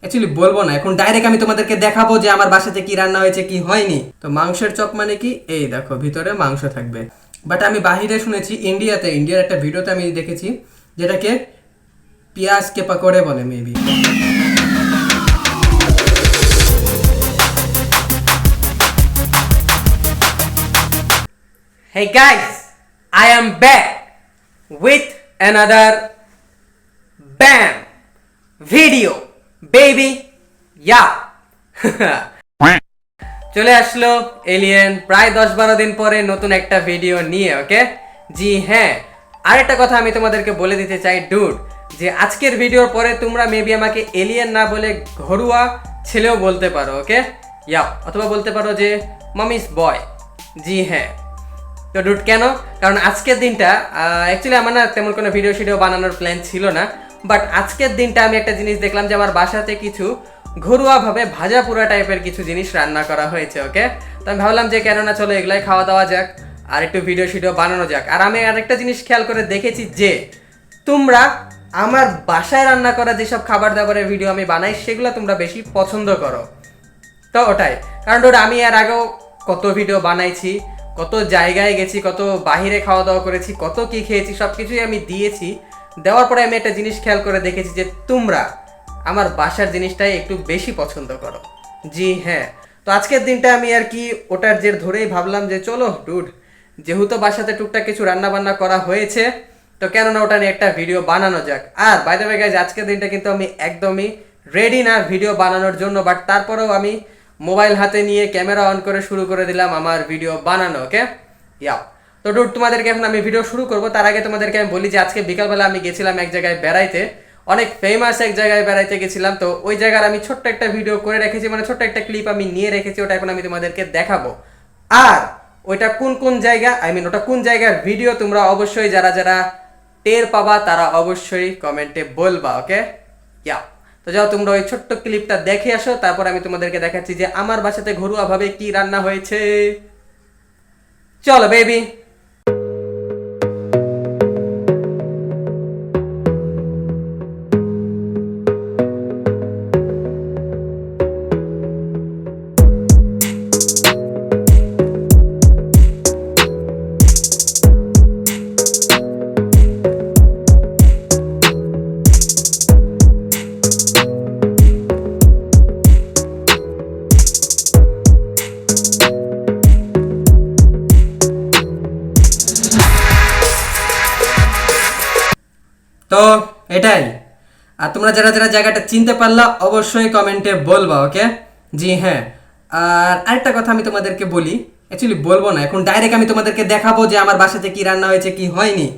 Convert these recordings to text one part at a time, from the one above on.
Actually বলবো না, এখন ডাইরেক্ট আমি তোমাদেরকে দেখাবো যে আমার বাসাতে কি রান্না হয়েছে কি হয়নি। তো মাংসের চপ মানে কি, এই দেখো ভিতরে মাংস থাকবে। বাট আমি বাহিরে শুনেছি, ইন্ডিয়ার একটা ভিডিওতে আমি দেখেছি যেটাকে পেঁয়াজ কে পকোড়ে বলে maybe. Hey guys, I am back with another BAM video, baby, yeah. চলে আসলো এলিয়েন প্রায় 10-12 দিন পরে নতুন একটা ভিডিও নিয়ে, ওকে। জি হ্যাঁ, আরেকটা কথা আমি তোমাদেরকে বলে দিতে চাই ডুড, যে আজকের ভিডিওর পরে তোমরা মেবি আমাকে এলিয়েন না বলে ঘরোয়া ছেলেও বলতে পারো, ওকে, ইয়া, অথবা বলতে পারো যে মামিস বয়। জি হ্যাঁ, তো ডুড কেন? কারণ আজকের দিনটা অ্যাকচুয়ালি আমার না তেমন কোনো ভিডিও বানানোর প্ল্যান ছিল না, বাট আজকের দিনটা আমি একটা জিনিস দেখলাম যে আমার বাসাতে কিছু ঘরোয়াভাবে ভাজা পোড়া টাইপের কিছু জিনিস রান্না করা হয়েছে, ওকে। তো আমি ভাবলাম যে কেননা চলো এগুলাই খাওয়া দাওয়া যাক আর একটু ভিডিও বানানো যাক। আর আমি আরেকটা জিনিস খেয়াল করে দেখেছি যে তোমরা আমার বাসায় রান্না করা যেসব খাবার দাবারের ভিডিও আমি বানাই সেগুলো তোমরা বেশি পছন্দ করো। তো ওটাই কারণ ওটা আমি এর আগেও কত ভিডিও বানাইছি, কত জায়গায় গেছি, কত বাহিরে খাওয়া দাওয়া করেছি, কত কি খেয়েছি, সব কিছুই আমি দিয়েছি। দেওয়ার পরে আমি একটা জিনিস খেয়াল করে দেখেছি যে তোমরা আমার বাসার জিনিসটাই একটু বেশি পছন্দ করো। জি হ্যাঁ, তো আজকের দিনটা আমি আর কি ওটার জের ধরেই ভাবলাম যে চলো ডুড, যেহেতু বাসাতে টুকটাক কিছু রান্না বান্না করা হয়েছে, তো কেননা ওটা নিয়ে একটা ভিডিও বানানো যাক। আর বাই দ্য ওয়ে গাইস, আজকের দিনটা কিন্তু আমি একদমই রেডি না ভিডিও বানানোর জন্য, বাট তারপরেও আমি মোবাইল হাতে নিয়ে ক্যামেরা অন করে শুরু করে দিলাম আমার ভিডিও বানানো, ওকে। ইয়া, তো ডুড তোমাদেরকে এখন আমি ভিডিও শুরু করব, তার আগে তোমাদেরকে আমি বলি যে আজকে বিকালবেলা আমি গেছিলাম এক জায়গায় বেড়াইতে, অনেক ফেমাস এক জায়গায় বেড়াইতে গেছিলাম। তো ওই জায়গার আমি ছোট্ট একটা ভিডিও করে রেখেছি, মানে ছোট্ট একটা ক্লিপ আমি নিয়ে রেখেছি, ওটা এখন আমি তোমাদেরকে দেখাবো। আর ওইটা কোন কোন জায়গা, ওটা কোন জায়গার ভিডিও তোমরা অবশ্যই যারা যারা টের পাবা তারা অবশ্যই কমেন্টে বলবা, ওকে। ইয়া, তো যাও তোমরা ওই ছোট্ট ক্লিপটা দেখে আসো, তারপর আমি তোমাদেরকে দেখাচ্ছি যে আমার বাসাতে ঘরোয়াভাবে কি রান্না হয়েছে। চলো বেবি। তো এটাই, আর তোমরা যারা যারা জায়গাটা চিনতে পারলা অবশ্যই কমেন্টে বলবা, ওকে। জি হ্যাঁ, আর আরেকটা কথা আমি তোমাদেরকে বলি, অ্যাকচুয়ালি বলবো না, এখন ডাইরেক্ট আমি তোমাদেরকে দেখাবো যে আমার বাসাতে কি রান্না হয়েছে কি হয়নি।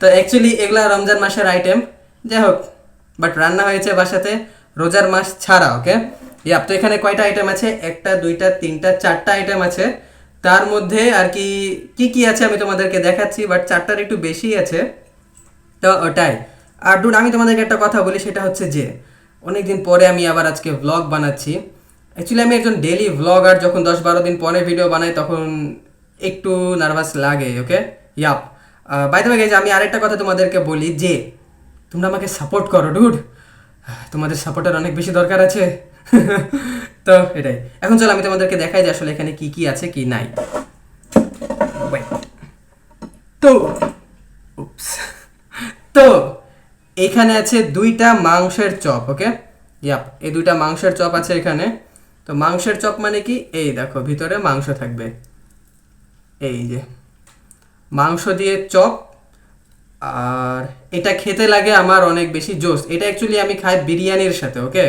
তো অ্যাকচুয়ালি এগুলা রমজান মাসের আইটেম, যাই হোক, বাট রান্না হয়েছে বাসাতে রোজার মাস ছাড়া, ওকে। ইয়াপ, তো এখানে কয়টা আইটেম আছে, 1টা 2টা 3টা 4টা আইটেম আছে। তার মধ্যে আর কি কি কি আছে আমি তোমাদেরকে দেখাচ্ছি, বাট 4টার একটু বেশি আছে। তো ওটাই। আর ডুড আমি তোমাদেরকে একটা কথা বলি, সেটা হচ্ছে যে অনেকদিন পরে আমি আবার আজকে ভ্লগ বানাচ্ছি। অ্যাকচুয়ালি আমি একজন ডেলি ভ্লগার, যখন 10-12 দিন পরে ভিডিও বানাই তখন একটু নার্ভাস লাগে, okay. Yup, by the way guys, আমি আরেকটা কথা তোমাদেরকে বলি যে তোমরা আমাকে সাপোর্ট করো ডুড, তোমাদের সাপোর্টের অনেক বেশি দরকার আছে। তো এটাই, এখন চলো আমি তোমাদেরকে দেখাই যে আসলে এখানে কি কি আছে কি নাই। তো উপস, তো এখানে আছে 2টা মাংসের চপ, ওকে। ইয়াপ, এই 2টা মাংসের চপ আছে এখানে। তো মাংসের চপ মানে কি, এই দেখো ভিতরে মাংস থাকবে, এই যে মাংস দিয়ে চপ। আর এটা খেতে লাগে আমার অনেক বেশি জোস, এটা অ্যাকচুয়ালি আমি খাই বিরিয়ানির সাথে, ওকে।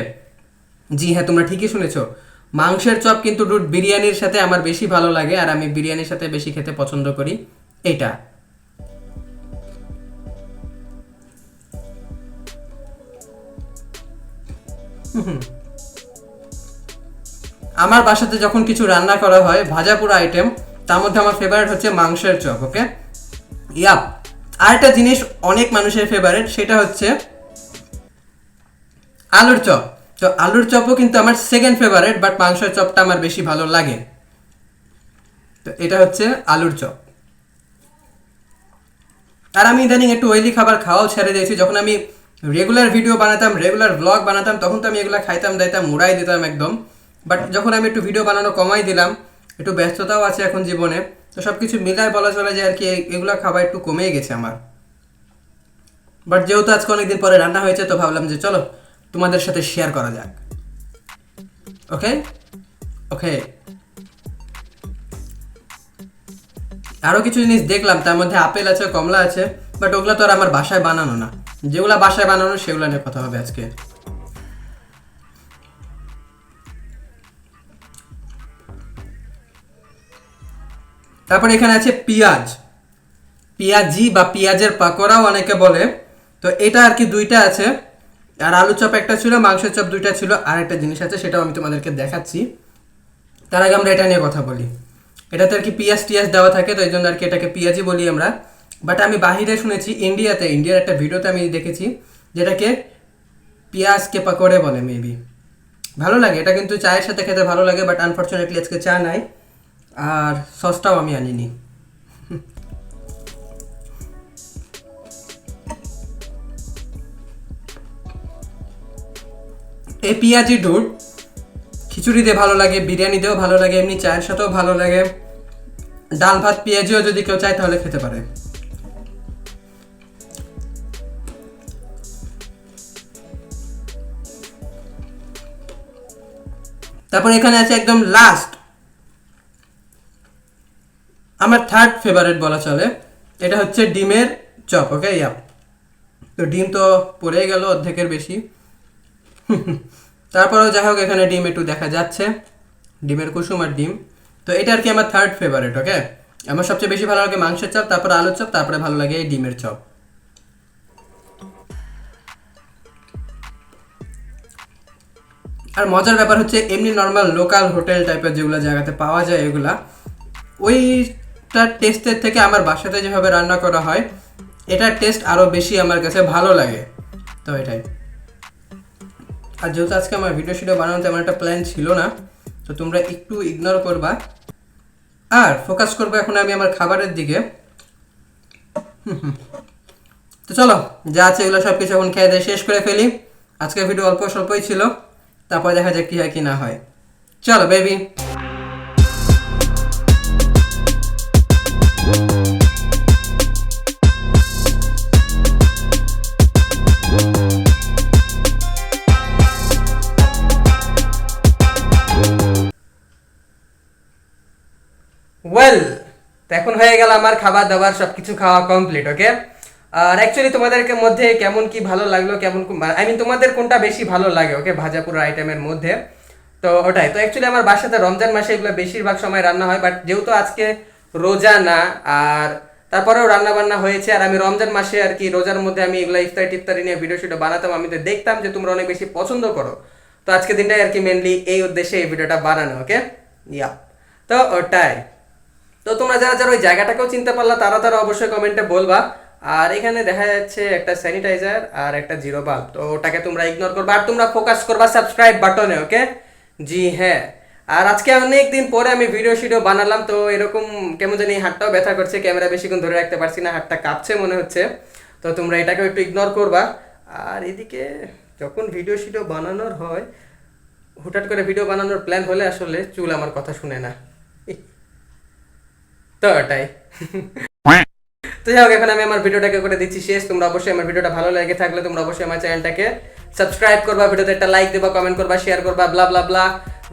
জি হ্যাঁ, তোমরা ঠিকই শুনেছো, মাংসের চপ কিন্তু ডুড বিরিয়ানির সাথে আমার বেশি ভালো লাগে, আর আমি বিরিয়ানির সাথে বেশি খেতে পছন্দ করি এটা। আমার বাসাতে যখন কিছু রান্না করা হয় ভাজা পোড়া আইটেম, তার মধ্যে আমার ফেভারিট হচ্ছে মাংসের চপ, ওকে। ইয়াপ, আর একটা জিনিস অনেক মানুষের ফেভারিট, সেটা হচ্ছে আলুর চপ। তো আলুর চপও কিন্তু আমার সেকেন্ড ফেভারিট, বাট মাংসের চপটা আমার বেশি ভালো লাগে। তো এটা হচ্ছে আলুর চপ। আর আমি ইদানিং একটু অয়েলি খাবার খাওয়াও ছেড়ে দিয়েছি, যখন আমি রেগুলার ভিডিও বানাতাম, রেগুলার ব্লগ বানাতাম, তখন তো আমি এগুলো খাইতাম দাইতাম, মুড়াই দিতাম একদম। বাট যখন আমি একটু ভিডিও বানানো কমাই দিলাম, একটু ব্যস্ততাও আছে এখন জীবনে, তো সব কিছু মিলায় বলা চলে যে আর কি এগুলো খাবার একটু কমেই গেছে আমার। বাট যেহেতু আজকে অনেকদিন পরে রান্না হয়েছে, তো ভাবলাম যে চলো তোমাদের সাথে শেয়ার করা যাক। ওকে ওকে। আরও কিছু জিনিস দেখলাম, তার মধ্যে আপেল আছে, কমলা আছে, বাট ওগুলো তো আর আমার বাসায় বানানো না। যেগুলো বাসায় বানানো সেগুলো নিয়ে কথা হবে আজকে। তারপর এখানে আছে পেঁয়াজ, পেঁয়াজি বা পেঁয়াজের পাকোড়াও অনেকে বলে। তো এটা আর কি দুইটা আছে, আর আলু চপ একটা ছিল, মাংসের চপ দুইটা ছিল, আর একটা জিনিস আছে সেটাও আমি তোমাদেরকে দেখাচ্ছি। তার আগে আমরা এটা নিয়ে কথা বলি। এটাতে আর কি পেঁয়াজ টিয়াজ দেওয়া থাকে, তো এই জন্য আর কি এটাকে পেঁয়াজি বলি আমরা। বাট আমি বাহিরে শুনেছি, ইন্ডিয়ার একটা ভিডিওতে আমি দেখেছি যেটাকে পেঁয়াজকে পাকোড়ে বলে মেবি। ভালো লাগে এটা, কিন্তু চায়ের সাথে খেতে ভালো লাগে। বাট আনফর্চুনেটলি আজকে চা নাই, আর সসটাও আমি আনিনি। এই পেঁয়াজি ডুড খিচুড়ি দিয়ে ভালো লাগে, বিরিয়ানি দিয়েও ভালো লাগে, এমনি চায়ের সাথেও ভালো লাগে। ডাল ভাত পেঁয়াজিও যদি কেউ চায় তাহলে খেতে পারে। তারপর এখানে আছে একদম লাস্ট, আমার থার্ড ফেভারিট বলা চলে, এটা হচ্ছে ডিমের চপ। ওকে ইয়া, তো ডিম তো পড়ে গেল অর্ধেকের বেশি। তারপরেও যাই হোক, এখানে ডিম একটু দেখা যাচ্ছে, ডিমের কুসুম আর ডিম। তো এটা আর কি আমার থার্ড ফেভারিট। ওকে, আমার সবচেয়ে বেশি ভালো লাগে মাংসের চপ, তারপরে আলুর চপ, তারপরে ভালো লাগে এই ডিমের চপ। আর মজার ব্যাপার হচ্ছে, এমনি নর্মাল লোকাল হোটেল টাইপের যেগুলো জায়গাতে পাওয়া যায় এগুলা, ওইটার টেস্টের থেকে আমার বাসাতে যেভাবে রান্না করা হয় এটার টেস্ট আরও বেশি আমার কাছে ভালো লাগে। তো এটাই। আর যেহেতু আজকে আমার ভিডিও বানানো তেমন একটা প্ল্যান ছিল না, তো তোমরা একটু ইগনোর করবা, আর ফোকাস করবো এখন আমি আমার খাবারের দিকে। তো চলো, যা আছে এগুলো সব কিছু এখন খেয়ে দিয়ে শেষ করে ফেলি। আজকের ভিডিও অল্প স্বল্পই ছিল, তারপরে দেখা যাক কি হয় কি না হয়। চলো বেবি। ওয়েল, তো এখন হয়ে গেল আমার খাবার দাবার সব কিছু খাওয়া কমপ্লিট। ওকে, আর অ্যাকচুয়ালি তোমাদেরকে মধ্যে কেমন কি ভালো লাগলো, কেমন আই মিন তোমাদের কোনটা বেশি ভালো লাগে ওকে ভাজা পুরো আইটেমের মধ্যে, তো ওটাই। তো অ্যাকচুয়ালি আমার বাসাতে রমজান মাসে এগুলো বেশিরভাগ সময় রান্না হয়, বাট যেহেতু আজকে রোজা না, আর তারপরেও রান্না বান্না হয়েছে, আর আমি রমজান মাসে আর কি রোজার মধ্যে আমি এগুলো ইফতারি টিফতারি নিয়ে ভিডিও শিডিও বানাতাম, আমি তো দেখতাম যে তোমরা অনেক বেশি পছন্দ করো, তো আজকে দিনটাই আর কি মেনলি এই উদ্দেশ্যে এই ভিডিওটা বানানো। ওকে ইয়া, তো ওটাই। তো তোমরা যারা যারা ওই জায়গাটাকেও চিনতে পারলা তারা তারা অবশ্যই কমেন্টে বলবা। আর এখানে দেখা যাচ্ছে একটা স্যানিটাইজার আর একটা জিরো বাল্ব, তো ওটাকে তোমরা ইগনোর করবা, আর তোমরা ফোকাস করবা সাবস্ক্রাইব বাটনে। ওকে জি হ্যাঁ। আর আজকে অনেক দিন পরে আমি ভিডিও শিডিও বানালাম, তো এরকম কেমন জানি হাতটাও ব্যথা করছে, ক্যামেরা বেশিক্ষণ ধরে রাখতে পারছি না, হাতটা কাঁপছে মনে হচ্ছে, তো তোমরা এটাকেও একটু ইগনোর করবা। আর এদিকে যখন ভিডিও শিডিও বানানোর হয়, হুটহাট করে ভিডিও বানানোর প্ল্যান হলে আসলে চুল আমার কথা শুনে না, তো ওটাই। তো যাই হোক, এখন আমি আমার ভিডিওটাকে করে দিচ্ছি শেষ। তোমরা অবশ্যই আমার ভিডিওটা ভালো লেগে থাকলে তোমরা অবশ্যই আমার চ্যানেলটাকে সাবস্ক্রাইব করবা, ভিডিওতে একটা লাইক দেবা, কমেন্ট করবা, শেয়ার করবা, blah blah blah.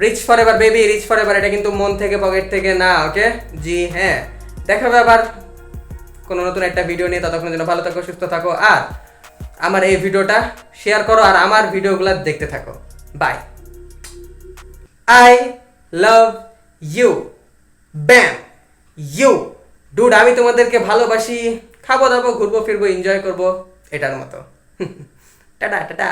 Rich forever baby, rich forever, এটা কিন্তু মন থেকে পকেট থেকে না। ওকে জি হ্যাঁ, দেখা হবে আবার কোনো নতুন একটা ভিডিও নিয়ে। ততক্ষণ যেন ভালো থাকো, সুস্থ থাকো, আর আমার এই ভিডিওটা শেয়ার করো, আর আমার ভিডিওগুলো দেখতে থাকো। বাই, আই লাভ ইউ, ব্যাম ইউ ডুড। আমি তোমাদেরকে ভালোবাসি, খাবো দাবো, ঘুরবো ফিরবো, এনজয় করবো, এটার মতো। Tata tata.